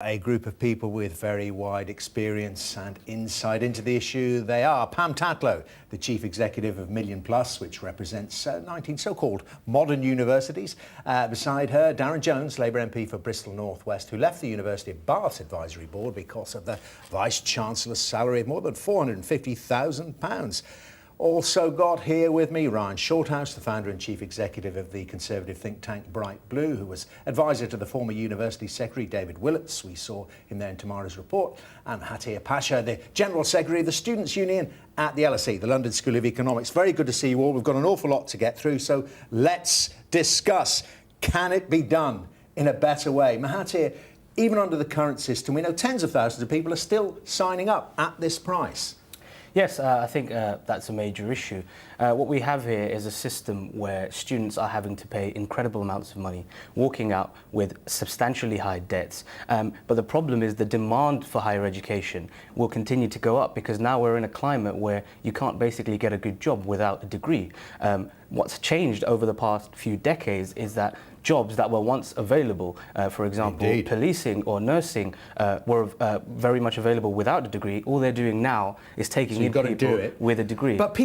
A group of people with very wide experience and insight into the issue. They are Pam Tatlow, the Chief Executive of MillionPlus, which represents 19 so-called modern universities. Beside her, Darren Jones, Labour MP for Bristol North West, who left the University of Bath's Advisory Board because of the Vice-Chancellor's salary of more than £450,000. Also got here with me Ryan Shorthouse, the founder and chief executive of the conservative think tank Bright Blue, who was advisor to the former university secretary David Willits. We saw him there in tomorrow's report. And Hatir Pasha, the general secretary of the Students' Union at the LSE, the London School of Economics. Very good to see you all. We've got an awful lot to get through, so let's discuss. Can it be done in a better way? Mahathir, even under the current system, we know tens of thousands of people are still signing up at this price. Yes, I think that's a major issue. What we have here is a system where students are having to pay incredible amounts of money, walking out with substantially high debts. But the problem is the demand for higher education will continue to go up because now we're in a climate where you can't basically get a good job without a degree. What's changed over the past few decades is that jobs that were once available, for example, Indeed. Policing or nursing, were very much available without a degree. All they're doing now is taking in people with a degree. But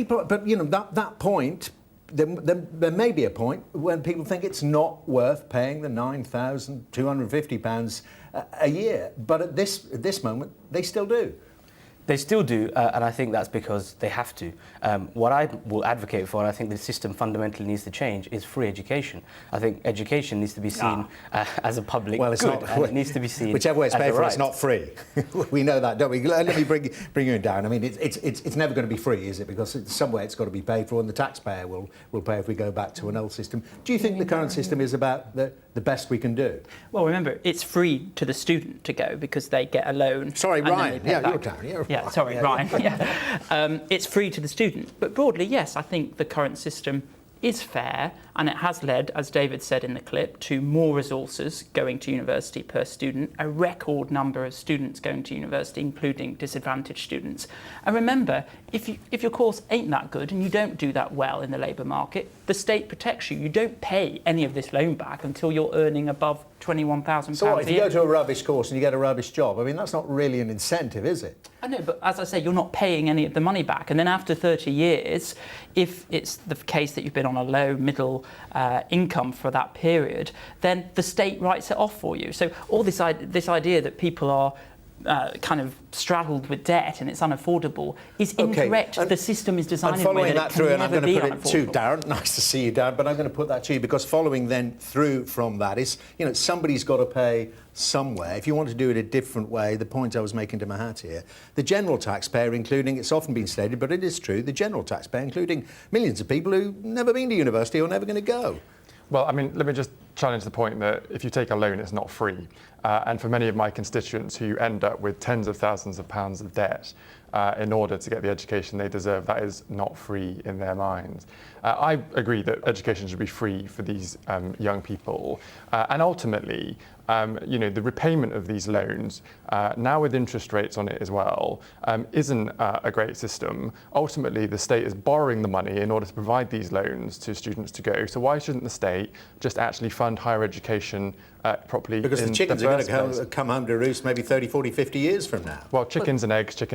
you know, that point, there may be a point when people think it's not worth paying the £9,250 a year. But at this moment, they still do. They still do, and I think that's because they have to. What I will advocate for, and I think the system fundamentally needs to change, is free education. I think education needs to be seen as a public good, and it needs to be seen whichever way it's paid for, right. it's not free. We know that, don't we? Let me bring you down. I mean, it's never going to be free, is it? Because somewhere it's got to be paid for, and the taxpayer will pay if we go back to an old system. Do you think the current system is about the best we can do? Well, remember, it's free to the student to go because they get a loan. Sorry, Ryan. Yeah, you're down. Yeah, sorry, Ryan. Yeah. It's free to the student. But broadly, yes, I think the current system is fair, and it has led, as David said in the clip, to more resources going to university per student, a record number of students going to university, including disadvantaged students. And remember, if your course ain't that good and you don't do that well in the labour market, the state protects you. You don't pay any of this loan back until you're earning above £21,000 So what, if a you year. go to a rubbish course and you get a rubbish job, I mean, that's not really an incentive, is it? I know, but as I say, you're not paying any of the money back. And then after 30 years, if it's the case that you've been on a low, middle income for that period, then the state writes it off for you. So all this idea that people are kind of straddled with debt and it's unaffordable is incorrect. And the system is designed I'm in a way following that that through, can and I'm never going be to put it to unaffordable. Darren. Nice to see you, Darren, but I'm going to put that to you because following then through from that is, you know, somebody's got to pay somewhere. If you want to do it a different way, the point I was making to Mahathir, the general taxpayer, including, it's often been stated, but it is true, the general taxpayer, including millions of people who've never been to university or never going to go. Well, I mean, let me just challenge the point that if you take a loan, it's not free. And for many of my constituents who end up with tens of thousands of pounds of debt in order to get the education they deserve, that is not free in their minds. I agree that education should be free for these young people. And ultimately, you know, the repayment of these loans, now with interest rates on it as well, isn't a great system. Ultimately, the state is borrowing the money in order to provide these loans to students to go. So why shouldn't the state just actually fund higher education properly? Because the chickens are going to come home to roost maybe 30, 40, 50 years from now. Well, chickens and eggs. Yeah,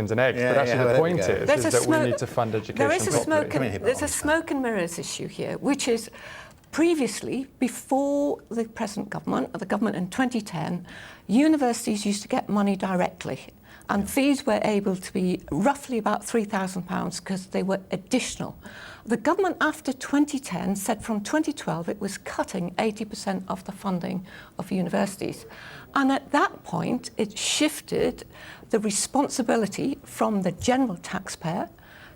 but actually the point is that we need to fund education properly. There's a smoke and mirrors issue here, which is previously, before the present government, or the government in 2010, universities used to get money directly. And fees were able to be roughly about £3,000 because they were additional. The government after 2010 said from 2012 it was cutting 80% of the funding of universities. And at that point, it shifted the responsibility from the general taxpayer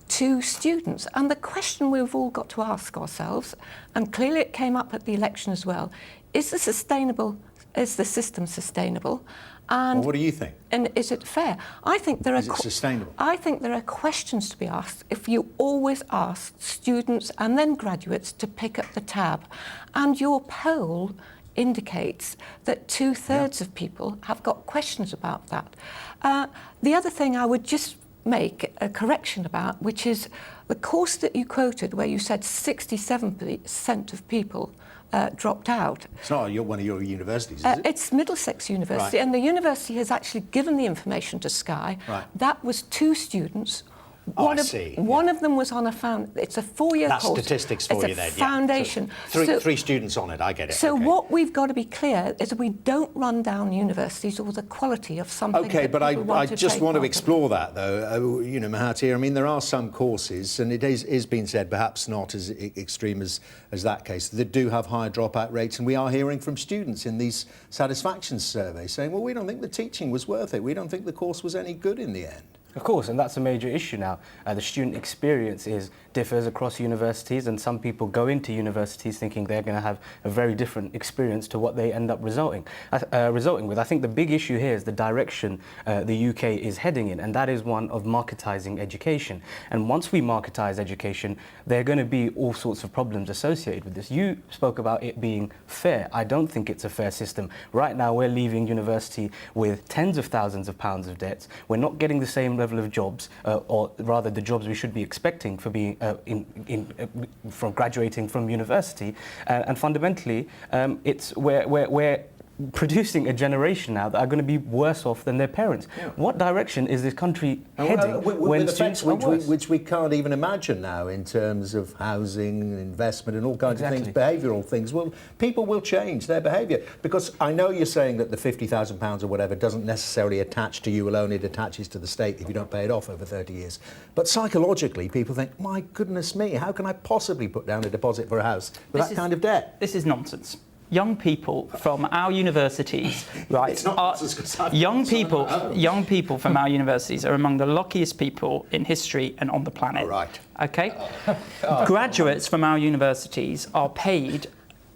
to students. And the question we've all got to ask ourselves, and clearly it came up at the election as well, is the system sustainable? And well, what do you think? And is it fair? I think there is it sustainable? I think there are questions to be asked if you always ask students and then graduates to pick up the tab. And your poll indicates that 2/3 of people have got questions about that. The other thing I would just make a correction about, which is the course that you quoted where you said 67% of people dropped out. It's not one of your universities, is it? It's Middlesex University, Right. and the university has actually given the information to Sky. Right. That was 2 students. Oh, One I of, see, one yeah. of them was on it's a 4-year That's course. statistics for it's you a then, yeah. foundation. So three students on it, I get it. So okay. what we've got to be clear is we don't run down universities or the quality of something. Okay, that people I want to just take want to part of. explore that, though. Mahathir, I mean, there are some courses, and it is being said, perhaps not as extreme as that case, that do have higher dropout rates, and we are hearing from students in these satisfaction surveys saying, well, we don't think the teaching was worth it. We don't think the course was any good in the end. Of course, and that's a major issue now. The student experience differs across universities, and some people go into universities thinking they're going to have a very different experience to what they end up resulting with. I think the big issue here is the direction the UK is heading in, and that is one of marketising education. And once we marketise education, there are going to be all sorts of problems associated with this. You spoke about it being fair. I don't think it's a fair system. Right now, we're leaving university with tens of thousands of pounds of debts. We're not getting the same level of jobs, or rather the jobs we should be expecting for being from graduating from university, and fundamentally we're producing a generation now that are going to be worse off than their parents. Yeah. What direction is this country heading when students are worse? Which we can't even imagine now in terms of housing, investment and all kinds of things, behavioural things. Well, people will change their behaviour, because I know you're saying that the £50,000 or whatever doesn't necessarily attach to you alone, it attaches to the state if you don't pay it off over 30 years. But psychologically, people think, my goodness me, how can I possibly put down a deposit for a house with that kind of debt? This is nonsense. Young people from our universities, right? It's not nonsense, 'cause I've young got people from our universities are among the luckiest people in history and on the planet. All right. Okay. Graduates from our universities are paid,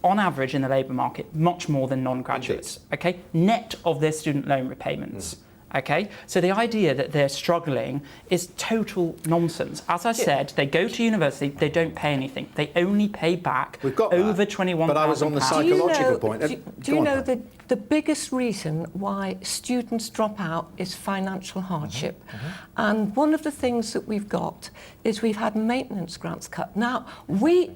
on average, in the labour market, much more than non-graduates. Okay, net of their student loan repayments. Okay, so the idea that they're struggling is total nonsense. As I said, they go to university, they don't pay anything. They only pay back over £21,000. But I was on the psychological point. Do you know that the biggest reason why students drop out is financial hardship? And one of the things that we've got is we've had maintenance grants cut. Now, the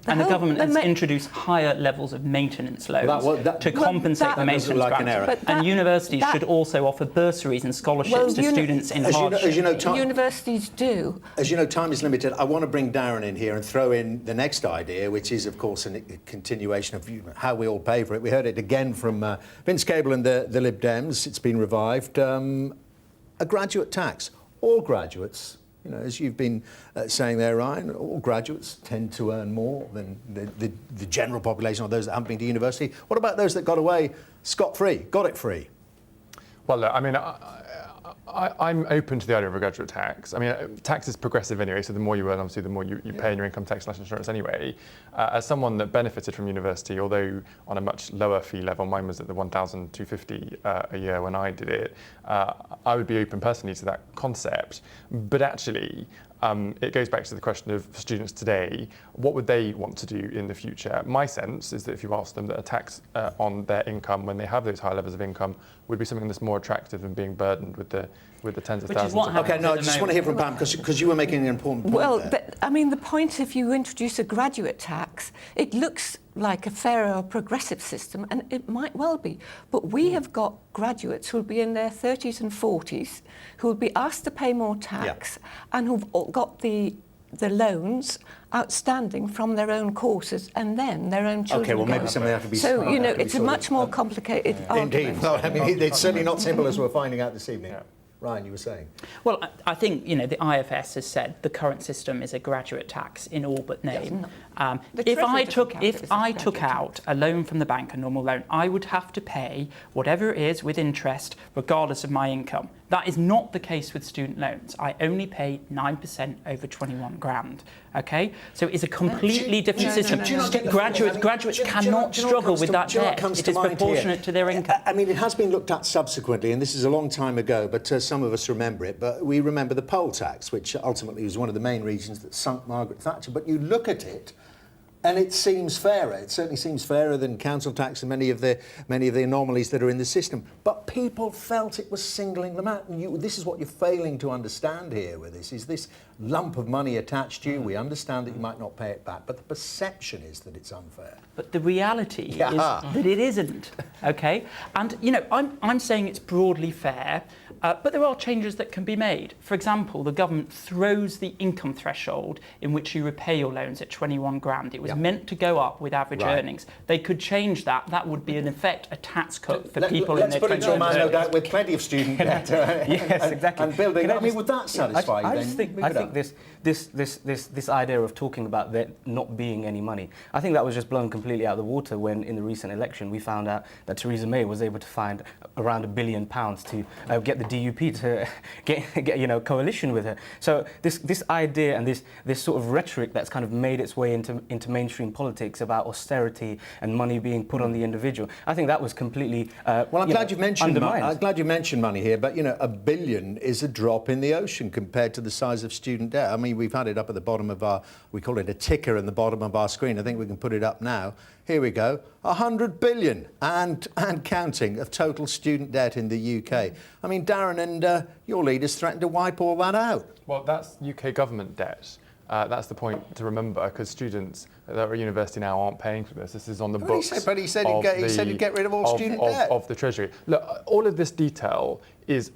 government has introduced higher levels of maintenance loans to compensate the maintenance grants. And universities should also offer bursaries and scholarships to students in hardship. Universities do. As you know, time is limited. I want to bring Darren in here and throw in the next idea, which is, of course, a continuation of how we all pay for it. We heard it again from Vince Cable and the Lib Dems. It's been revived. A graduate tax. All graduates, as you've been saying there, Ryan, all graduates tend to earn more than the general population, or those that haven't been to university. What about those that got away scot-free, got it free? Well, look, I mean, I'm open to the idea of a graduate tax. I mean, tax is progressive anyway, so the more you earn, obviously, the more you pay in your income tax /national insurance anyway. As someone that benefited from university, although on a much lower fee level, mine was at the $1,250 a year when I did it, I would be open personally to that concept. But actually, it goes back to the question of students today, what would they want to do in the future? My sense is that if you ask them, that a tax on their income when they have those high levels of income would be something that's more attractive than being burdened with the tens of thousands. Okay, no, I just want to hear from Pam, because you were making an important point there. I mean, the point, if you introduce a graduate tax, it looks like a fairer or progressive system, and it might well be. But we have got graduates who will be in their 30s and 40s, who will be asked to pay more tax, and who've got the loans outstanding from their own courses, and then their own children. Okay, well, maybe something have to be. So it's a much more complicated argument. Indeed. Well, I mean, it's certainly not simple, as we're finding out this evening. Ryan, you were saying? Well, I think, the IFS has said the current system is a graduate tax in all but name. If I took out a loan from the bank, a normal loan, I would have to pay whatever it is with interest, regardless of my income. That is not the case with student loans. I only pay 9% over 21 grand. Okay, so it's a completely different system. Graduates cannot struggle with that debt. It is proportionate to their income. I mean, it has been looked at subsequently, and this is a long time ago, but some of us remember it. But we remember the poll tax, which ultimately was one of the main reasons that sunk Margaret Thatcher. But you look at it, and it seems fairer. It certainly seems fairer than council tax and many of the anomalies that are in the system. But people felt it was singling them out. And this is what you're failing to understand here with this, is this lump of money attached to you. We understand that you might not pay it back, but the perception is that it's unfair. But the reality is that it isn't, okay? And, you know, I'm saying it's broadly fair, but there are changes that can be made. For example, the government throws the income threshold in which you repay your loans at 21 grand. It was meant to go up with average earnings. They could change that. That would be, in effect, a tax cut for people in their 20s. Let's put it to a man, no doubt, with plenty of student debt. Yes, exactly. And building. I mean, would that satisfy you? I think this idea of talking about there not being any money, I think that was just blown completely out of the water when, in the recent election, we found out that Theresa May was able to find around £1 billion to get the DUP to get coalition with her. So this idea and this sort of rhetoric that's kind of made its way into mainstream politics about austerity and money being put on the individual, I think that was completely well, I'm glad you mentioned undermined. I'm glad you mentioned money here, but £1 billion is a drop in the ocean compared to the size of student debt. I mean, we've had it up at the bottom of we call it a ticker in the bottom of our screen. I think we can put it up now. Here we go, 100 billion and counting of total student debt in the UK. I mean, Darren and your leaders threatened to wipe all that out. Well, that's UK government debt. That's the point to remember, because students that are at university now aren't paying for this. This is on the books. He said he'd get rid of all student debt. Of the Treasury. Look, all of this detail is,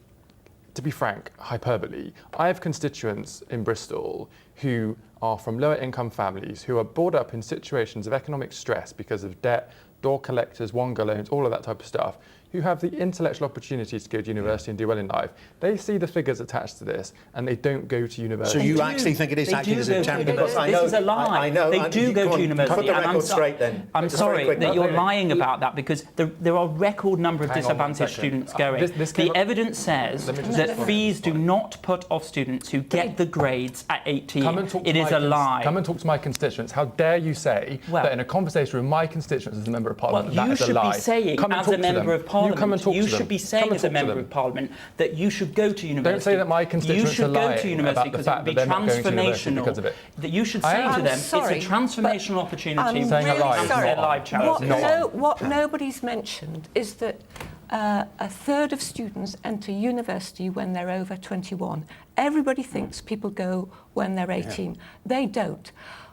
to be frank, hyperbole. I have constituents in Bristol who are from lower income families who are brought up in situations of economic stress because of debt, door collectors, Wonga loans, all of that type of stuff, who have the intellectual opportunity to go to university and do well in life. They see the figures attached to this and they don't go to university. So you actually think it is acting as a champion? This is a lie. I know. They do go to university. Put the record straight then. I'm sorry that you're lying about that, because there are a record number of disadvantaged students going. The evidence says that fees do not put off students who get the grades at 18. It is a lie. Come and talk to my constituents. How dare you say that in a conversation with my constituents as a member of parliament, that is a lie? You should be saying, as a member of parliament, you should be saying as a member of parliament that you should go to university. Don't say that my constituents are lying go to university about the fact that they're not going to university because of it. That you should say to them, it's a transformational opportunity. Saying a lie. Their life chances. What nobody's mentioned is that a third of students enter university when they're over 21. Everybody thinks people go when they're 18. They don't.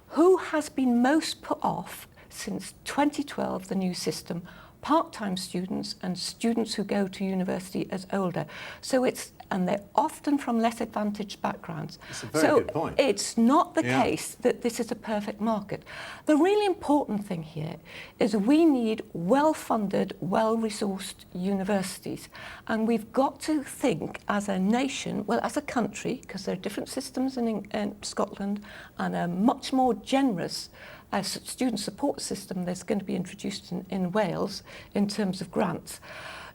Who has been most put off since 2012, the new system? Part-time students and students who go to university as older. And they're often from less advantaged backgrounds. That's a very good point. It's not the case that this is a perfect market. The really important thing here is we need well-funded, well-resourced universities. And we've got to think as a nation, well, as a country, because there are different systems in Scotland, and a much more generous student support system that's going to be introduced in Wales in terms of grants.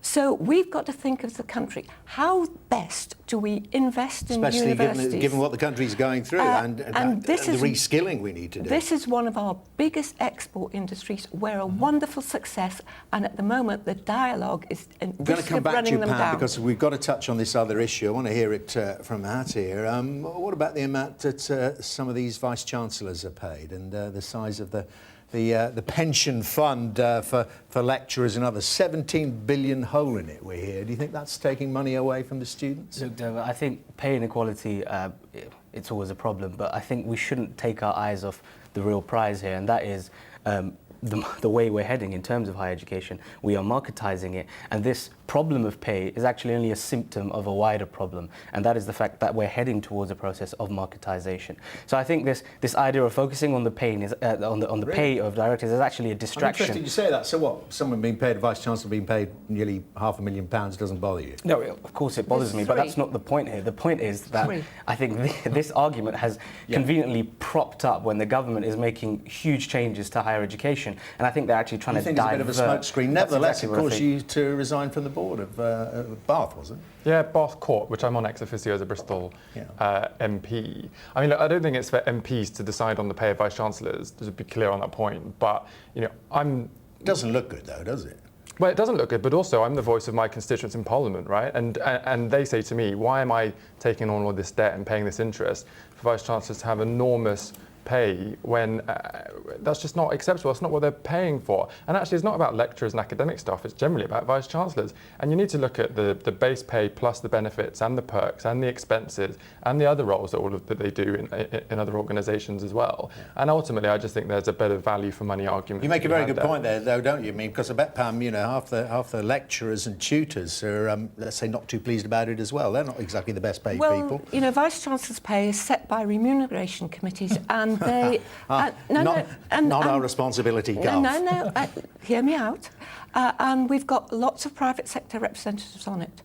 So we've got to think of the country. How best do we invest in universities? Especially given what the country's going through and the reskilling we need to do. This is one of our biggest export industries. We're a wonderful success, and at the moment the dialogue is in We're going to come back to you, Pam, down. because we've got to touch on this other issue. I want to hear it from Matt here. What about the amount that some of these vice-chancellors are paid, and the size of the pension fund for lecturers and others? 17 billion hole in it, we hear. Do you think that's taking money away from the students? Look, I think pay inequality, it's always a problem, but I think we shouldn't take our eyes off the real prize here, and that is the way we're heading in terms of higher education. We are marketizing it, and this problem of pay is actually only a symptom of a wider problem, and that is the fact that we're heading towards a process of marketization. So I think this idea of focusing on the pain is on the pay of directors is actually a distraction. I'm interested you say that. So what? Someone being paid, a vice-chancellor being paid nearly £500,000 doesn't bother you? No, of course it bothers me, but that's not the point here. The point is that I think this argument has conveniently propped up when the government is making huge changes to higher education, and I think they're actually trying to divert. I think it's a bit of a smokescreen. Nevertheless, it caused you to resign from the board of Bath, was it? Yeah, Bath Court, which I'm on ex officio as a Bristol MP. I mean, look, I don't think it's for MPs to decide on the pay of vice-chancellors, to be clear on that point, but, It doesn't look good, though, does it? Well, it doesn't look good, but also I'm the voice of my constituents in Parliament, right? And they say to me, why am I taking on all this debt and paying this interest for vice-chancellors to have enormous pay when that's just not acceptable. That's not what they're paying for. And actually, it's not about lecturers and academic staff. It's generally about vice-chancellors. And you need to look at the base pay plus the benefits and the perks and the expenses and the other roles that they do in other organisations as well. Yeah. And ultimately, I just think there's a better value for money argument. You make a very good point there, though, don't you? I mean, because I bet, Pam, half the lecturers and tutors are, let's say, not too pleased about it as well. They're not exactly the best paid people. Well, vice-chancellors' pay is set by remuneration committees, and they... not our responsibility, Gulf. No, hear me out. And we've got lots of private sector representatives on it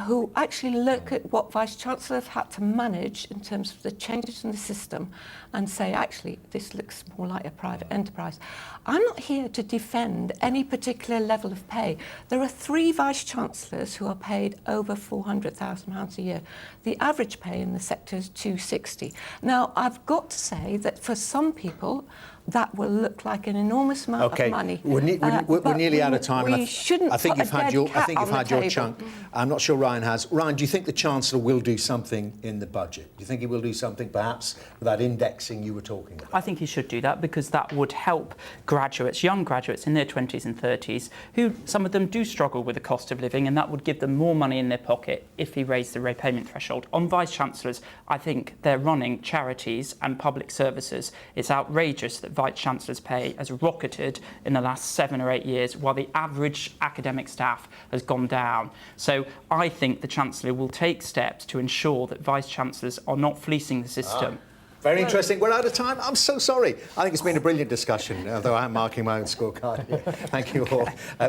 who actually look at what Vice-Chancellors have had to manage in terms of the changes in the system and say, actually, this looks more like a private enterprise. I'm not here to defend any particular level of pay. There are 3 Vice-Chancellors who are paid over £400,000 a year. The average pay in the sector is £260,000. Now, I've got to say that for some people, that will look like an enormous amount of money. We're nearly out of time. We shouldn't. I think you've had your table. chunk. I'm not sure Ryan has. Ryan, do you think the Chancellor will do something in the budget? Do you think he will do something, perhaps, with that indexing you were talking about? I think he should do that, because that would help graduates, young graduates in their 20s and 30s, who some of them do struggle with the cost of living, and that would give them more money in their pocket if he raised the repayment threshold. On Vice-Chancellors, I think they're running charities and public services. It's outrageous that Vice-Chancellors' pay has rocketed in the last 7 or 8 years, while the average academic staff has gone down. So I think the Chancellor will take steps to ensure that Vice-Chancellors are not fleecing the system. Very interesting. We're out of time. I'm so sorry. I think it's been a brilliant discussion, although I'm marking my own scorecard here. Thank you all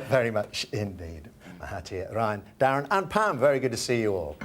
very much indeed. Mahathir, Ryan, Darren and Pam, very good to see you all.